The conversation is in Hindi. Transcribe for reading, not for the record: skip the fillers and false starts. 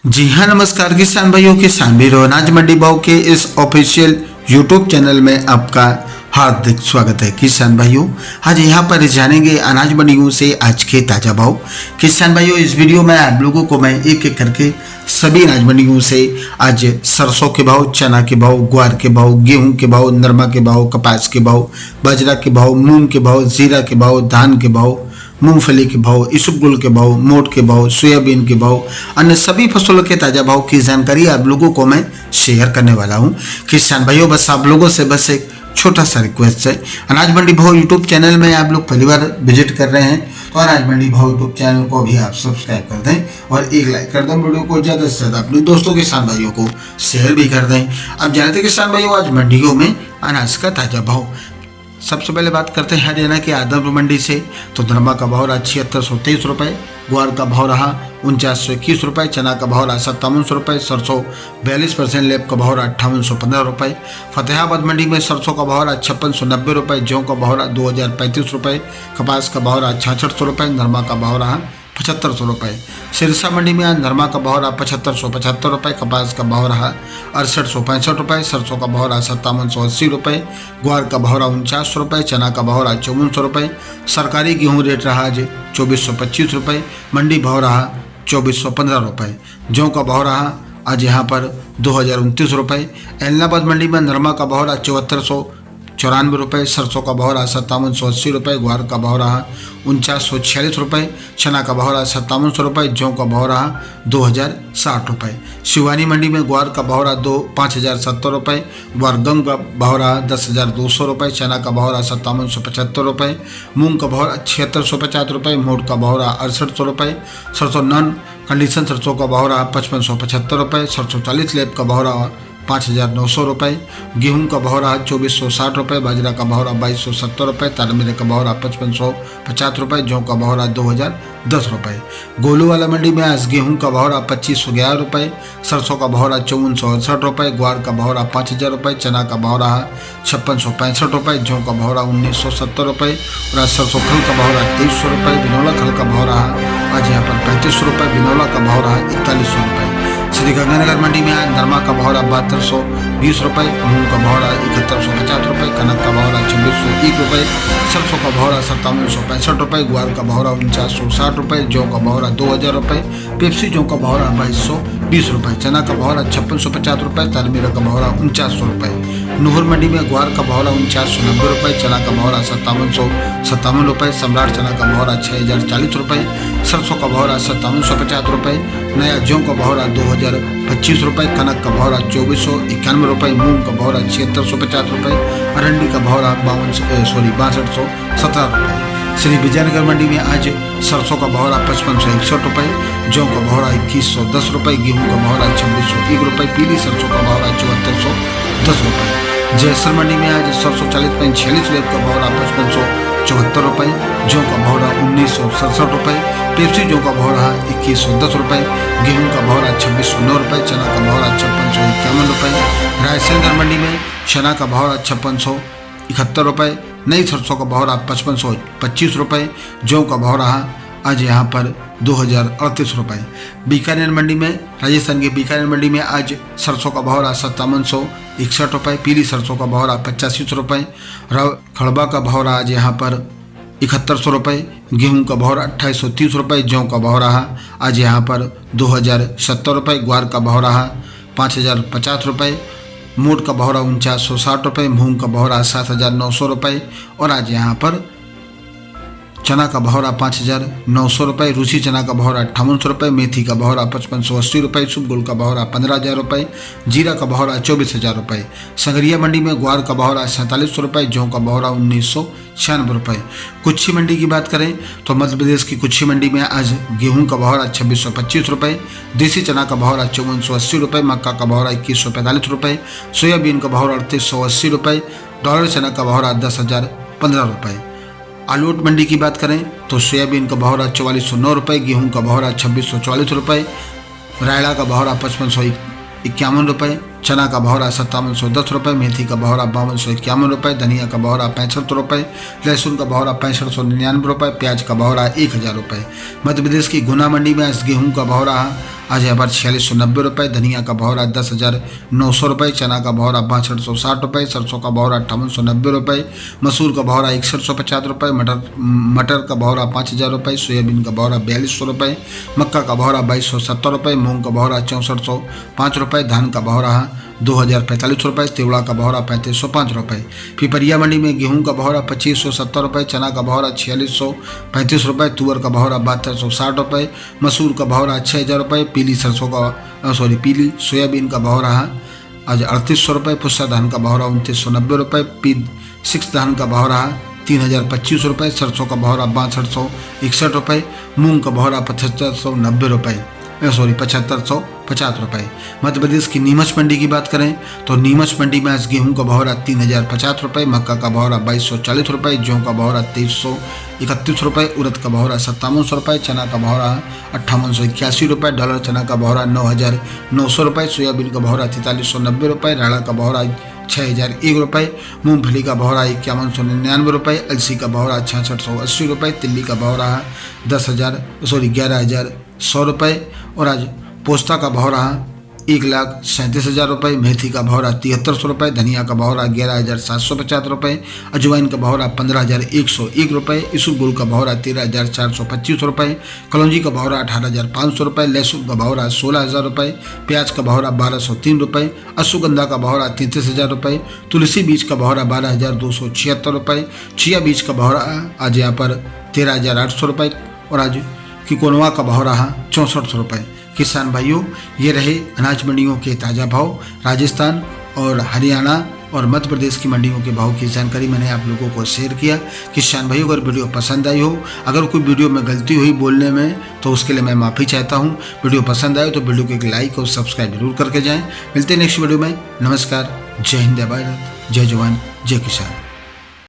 जी हाँ, नमस्कार किसान भाइयों, किसान वीरों, अनाज मंडी भाव के इस ऑफिशियल यूट्यूब चैनल में आपका हार्दिक स्वागत है। किसान भाइयों, आज यहाँ पर जानेंगे अनाज मंडियों से आज के ताज़ा भाव। किसान भाइयों, इस वीडियो में आप लोगों को मैं एक एक करके सभी अनाज मंडियों से आज सरसों के भाव, चना के भाव, ग्वार के भाव, गेहूं के भाव, नरमा के भाव, कपास के भाव, बाजरा के भाव, मूंग के भाव, जीरा के भाव, धान के भाव, मूंगफली के भाव, इसबगुल के भाव, मोट के भाव, सोयाबीन के भाव, अन्य सभी फसलों के ताज़ा भाव की जानकारी आप लोगों को मैं शेयर करने वाला हूं। किसान भाइयों, बस आप लोगों से बस एक छोटा सा रिक्वेस्ट है, अनाज मंडी भाव यूट्यूब चैनल में आप लोग पहली बार विजिट कर रहे हैं तो अनाज मंडी भाव यूट्यूब चैनल को भी आप सब्सक्राइब कर दें और एक लाइक कर दें। वीडियो को ज़्यादा से ज़्यादा अपने दोस्तों किसान भाइयों को शेयर भी कर दें। अब जानते किसान भाइयों, आज मंडियों में अनाज का ताज़ा भाव। सबसे पहले बात करते हैं हरियाणा के आदमपुर मंडी से। तो नरमा का भाव रहा 7623 रुपये, ग्वार का भाव रहा 4921 रुपये, चना का भाव रहा 5700 रुपये, सरसों 42% लेप का भाव रहा 5815 रुपये। फतेहाबाद मंडी में सरसों का भाव रहा 5690 रुपये, गेहूँ का भाव रहा 2035 रुपये, कपास का भाव रहा 6600 रुपये, नरमा का भाव रहा 7500 रुपये। सिरसा मंडी में आज नरमा का भाव रहा 7575 रुपये, कपास का भाव रहा 6865 रुपये, सरसों का भाव रहा 5780 रुपये, ग्वार का भाव रहा 49 रुपये, चना का भाव रहा 5400 रुपये। सरकारी गेहूं रेट रहा आज 2425 रुपये, मंडी भाव रहा 2415 रुपये। जौ का भाव रहा आज यहाँ पर 2029 रुपये। एलनाबाद मंडी में नरमा का भाव रहा 7494 रुपये, सरसों का भाव रहा 5780 रुपये, ग्वार का भाव रहा 4946 रुपये, चना का भाव रहा 5700 रुपये, जौ का भाव रहा 2060 रुपये। शिवानी मंडी में ग्वार का भाव रहा 5070 रुपये, ग्वार गम का भाव रहा 10200 रुपये, चना का भाव रहा 5775 रुपये, मूंग का भाव रहा 7650 रुपये, मोट का भाव रहा 6800 रुपये, सरसों नॉन कंडीशन सरसों का भाव रहा 5575 रुपये, सरसों 40 लेप का भाव रहा 5900 रुपये, गेहूं का भाव रहा 2460 रुपये, बाजरा का भाव रहा 2270 रुपये, तालमेरे का भाव रहा 5550 रुपये, जौ का भाव रहा 2010 रुपये। गोलूवाला मंडी में आज गेहूं का भाव रहा 2511 रुपये, सरसों का भाव रहा 5468 रुपये, ग्वार का भाव रहा 5000 रुपये, चना का भाव रहा 5665 रुपये, जौ का भाव रहा 1970 रुपये, और आज सरसों खल का भाव रहा 2300 रुपये, बिनौला खल का भाव रहा आज यहाँ पर 3500 रुपये, बिनौला का भाव रहा 4100 रुपये। श्री गंगानगर मंडी में आज नरमा का भाव रहा 7220 रुपये, मूंग का भाव रहा 7150 रुपये, कनक का भाव रहा 2601 रुपये, सरसों का भाव रहा 5765 रुपये, ग्वार का भाव रहा 4960 रुपये, जौ का भाव रहा 2000 रुपये, पेप्सी जौ का भाव रहा 2220 रुपये, चना का भाव रहा 5650 रुपये, तालमेरा का भाव रहा 4900 रुपये। नूहर मंडी में ग्वार का भाव रहा 4990 रुपये, चना का भाव रहा 5757 रुपये, सम्राट चना का भाव रहा 6040 रुपये, सरसों का भाव रहा 5750 रुपये, नया जौ का भाव रहा 2025 रुपये, कनक का भाव रहा 2491 रुपये, मूंग का भाव रहा 7650 रुपये, अरंडी का भाव रहा 6217 रुपये। श्री विजयनगर मंडी में आज सरसों का भाव रहा 5561 रुपये, जौ का भाव रहा 2110 रुपये, गेहूं का भाव रहा 2601 रुपये, पीली सरसों का भाव रहा 7410 रुपये। जयसर मंडी में आज सरसों 40.46 लेप का भाव रहा 5574 रुपये, जौ का भाव रहा 1967 रुपये, पेप्सी जौ का भाव रहा 2110 रुपये, गेहूं का भाव रहा 2609 रुपये, चना का भाव रहा 5651 रुपये। रायसेन मंडी में चना का भाव रहा 5671 रुपये, नई सरसों का भाव रहा 5525 रुपये, जौ का भाव रहा आज यहाँ पर 2038 रुपये। बीकानेर मंडी में, राजस्थान के बीकानेर मंडी में आज सरसों का भाव रहा 5761 रुपये, पीली सरसों का भाव रहा 8500 रुपये, खड़बा का भाव रहा आज यहाँ पर 7100 रुपये, गेहूं का भाव रहा 2830 रुपये, जौ का भाव रहा आज यहाँ पर 2070 रुपये, ग्वार का भाव रहा 5050 रुपये, मोट का भाव रहा 4960 रुपये, मूंग का भाव रहा 7900 रुपये, और आज यहाँ पर चना का भाव रहा 5900 रुपये, रूसी चना का भाव रहा 5800 रुपये, मेथी का भाव रहा 5580 रुपये, इसबगुल का भाव रहा 15000 रुपये, जीरा का भाव रहा 24000 रुपये। संगरिया मंडी में ग्वार का भाव रहा 4700 रुपये, जौ का भाव रहा 1996 रुपये। कुच्छी मंडी की बात करें तो मध्य प्रदेश की कुच्छी मंडी में आज गेहूं का भाव रहा 2625 रुपये, देसी चना का भाव रहा 5480 रुपये, मक्का का भाव रहा 2145 रुपये, सोयाबीन का भाव रहा 3880 रुपये, डॉलर चना का भाव रहा 10,015 रुपये। आलूट मंडी की बात करें तो सोयाबीन का भाव रहा 4409 रुपये, गेहूं का भाव रहा 2640 रुपये, रायड़ा का भाव रहा 5551 रुपये, चना का भाव 5710 रुपये, मेथी का भाव 5251 रुपये, धनिया का भाव 65 रुपये, लहसुन का भाव 6599 रुपये, प्याज का भाव 1000 रुपये। मध्य प्रदेश की गुना मंडी में आज गेहूं का भाव रहा आज यहाँ पर 4690 रुपये, धनिया का भाव 10,900 रुपये, चना का भाव 6260 रुपये, सरसों का भाव 5890 रुपये, मसूर का भाव 6150 रुपये, मटर का भाव 5000 रुपये, सोयाबीन का भाव 4200 रुपये, मक्का का भाव 2270 रुपये, मूंग का भाव 6405 रुपये, धान का भाव 2045 रुपये, तिवड़ा का भाव 3505 रुपये। पिपरिया मंडी में गेहूं का भाव 2570 रुपये, चना का भाव 4635 रुपये, तुअर का भाव 7260 रुपये, मसूर का भाव 6000 रुपये, पीली सोयाबीन का भाव रहा आज 3800 रुपये, पुस्ता धान का भाव 2990 रुपये, P6 धान का भाव रहा 3025 रुपये, सरसों का भाव 6261 रुपये, मूंग का भाव 7590 रुपये 7550 रुपये। मध्य प्रदेश की नीमच मंडी की बात करें तो नीमच मंडी में आज गेहूं का भाव 3050 रुपये, मक्का का भाव 2240 रुपये, जौ का भाव 2331 रुपये, उड़द का भाव 5700 रुपये, चना का भाव 5881 रुपये, डॉलर चना का भाव 9900 रुपये, सोयाबीन का भाव 4390 रुपये, राड़ा का भाव 6001 रुपये, मूंगफली का भाव 5199 रुपये, अलसी का भाव 6680 रुपये, तिल्ली का भाव 11100 रुपये और आज पोस्ता का भाव रहा 1,37,000 रुपये, मेथी का भाव 7300 रुपये, धनिया का भाव 11,750 रुपये, अजवाइन का भाव 15,101 रुपये, इसबगोल का भाव 13,425 रुपये, कलौंजी का भाव 18,500 रुपये, लहसुन का भाव 16,000 रुपये, प्याज का भाव 1,203 रुपये, अश्वगंधा का भाव 33,000 रुपये, तुलसी बीज का भाव 12,276 रुपये, चिया बीज का भाव आज यहाँ पर 13,800 रुपये और आज किकोनवा का भाव रहा 6400 रुपये। किसान भाइयों, ये रहे अनाज मंडियों के ताज़ा भाव। राजस्थान और हरियाणा और मध्य प्रदेश की मंडियों के भाव की जानकारी मैंने आप लोगों को शेयर किया। किसान भाइयों, अगर वीडियो पसंद आई हो, अगर कोई वीडियो में गलती हुई बोलने में तो उसके लिए मैं माफ़ी चाहता हूँ। वीडियो पसंद आए तो वीडियो को एक लाइक और सब्सक्राइब जरूर करके जाएँ। मिलते हैं नेक्स्ट वीडियो में। नमस्कार, जय हिंद, जय भारत, जय जवान, जय किसान।